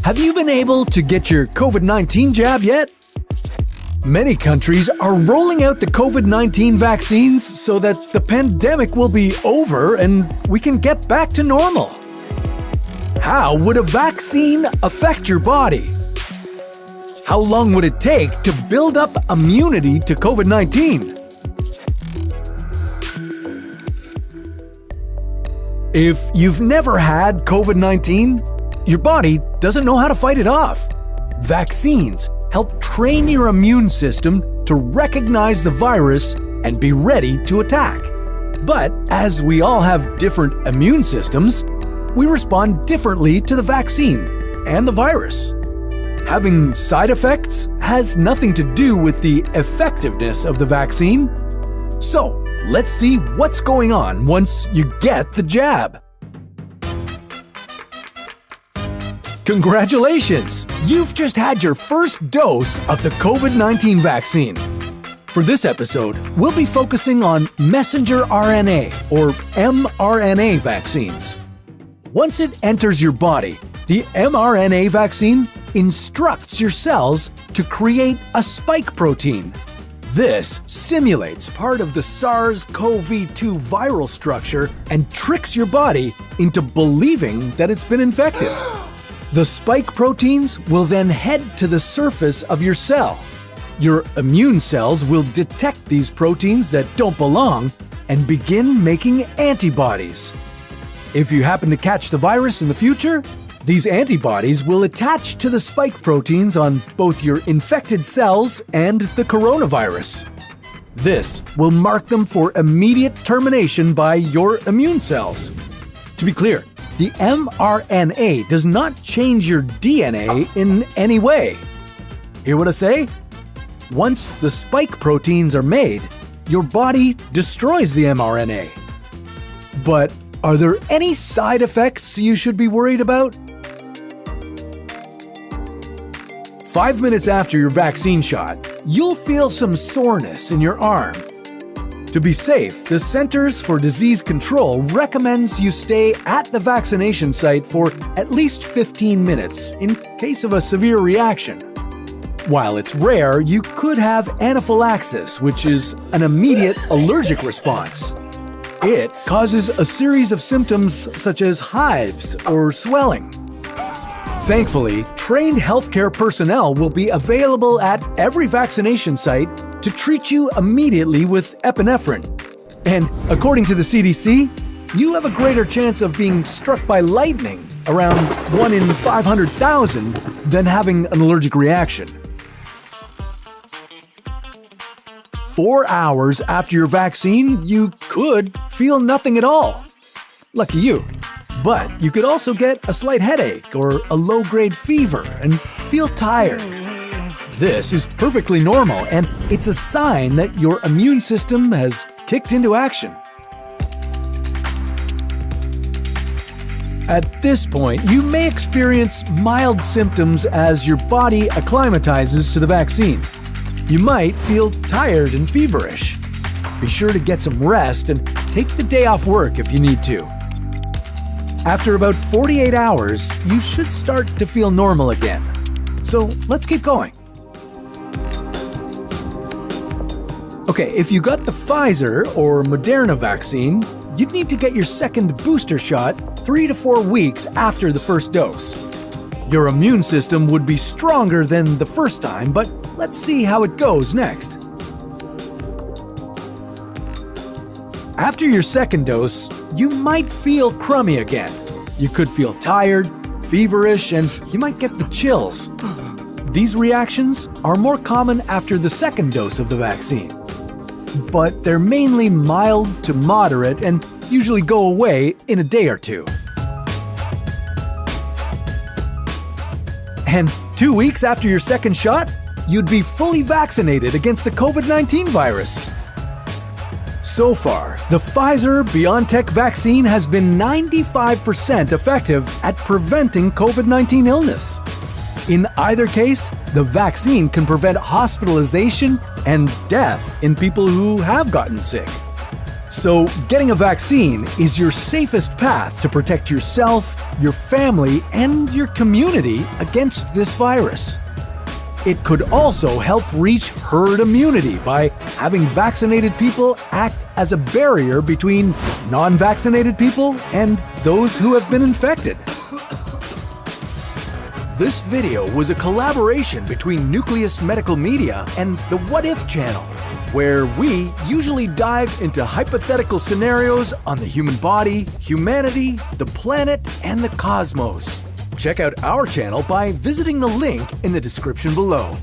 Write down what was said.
Have you been able to get your COVID-19 jab yet? Many countries are rolling out the COVID-19 vaccines so that the pandemic will be over and we can get back to normal. How would a vaccine affect your body? How long would it take to build up immunity to COVID-19? If you've never had COVID-19, your body doesn't know how to fight it off. Vaccines help train your immune system to recognize the virus and be ready to attack. But as we all have different immune systems, we respond differently to the vaccine and the virus. Having side effects has nothing to do with the effectiveness of the vaccine. So, let's see what's going on once you get the jab. Congratulations! You've just had your first dose of the COVID-19 vaccine. For this episode, we'll be focusing on messenger RNA or mRNA vaccines. Once it enters your body, the mRNA vaccine instructs your cells to create a spike protein. This simulates part of the SARS-CoV-2 viral structure and tricks your body into believing that it's been infected. The spike proteins will then head to the surface of your cell. Your immune cells will detect these proteins that don't belong and begin making antibodies. If you happen to catch the virus in the future, these antibodies will attach to the spike proteins on both your infected cells and the coronavirus. This will mark them for immediate termination by your immune cells. To be clear, the mRNA does not change your DNA in any way. Hear what I say? Once the spike proteins are made, your body destroys the mRNA. But are there any side effects you should be worried about? 5 minutes after your vaccine shot, you'll feel some soreness in your arm. To be safe, the Centers for Disease Control recommends you stay at the vaccination site for at least 15 minutes in case of a severe reaction. While it's rare, you could have anaphylaxis, which is an immediate allergic response. It causes a series of symptoms such as hives or swelling. Thankfully, trained healthcare personnel will be available at every vaccination site to treat you immediately with epinephrine. And according to the CDC, you have a greater chance of being struck by lightning, around 1 in 500,000, than having an allergic reaction. 4 hours after your vaccine, you could feel nothing at all. Lucky you. But you could also get a slight headache or a low-grade fever and feel tired. This is perfectly normal, and it's a sign that your immune system has kicked into action. At this point, you may experience mild symptoms as your body acclimatizes to the vaccine. You might feel tired and feverish. Be sure to get some rest and take the day off work if you need to. After about 48 hours, you should start to feel normal again. So let's keep going. Okay, if you got the Pfizer or Moderna vaccine, you'd need to get your second booster shot 3 to 4 weeks after the first dose. Your immune system would be stronger than the first time, but let's see how it goes next. After your second dose, you might feel crummy again. You could feel tired, feverish, and you might get the chills. These reactions are more common after the second dose of the vaccine. But they're mainly mild to moderate and usually go away in a day or two. And 2 weeks after your second shot, you'd be fully vaccinated against the COVID-19 virus. So far, the Pfizer-BioNTech vaccine has been 95% effective at preventing COVID-19 illness. In either case, the vaccine can prevent hospitalization and death in people who have gotten sick. So, getting a vaccine is your safest path to protect yourself, your family, and your community against this virus. It could also help reach herd immunity by having vaccinated people act as a barrier between non-vaccinated people and those who have been infected. This video was a collaboration between Nucleus Medical Media and the What If channel, where we usually dive into hypothetical scenarios on the human body, humanity, the planet, and the cosmos. Check out our channel by visiting the link in the description below.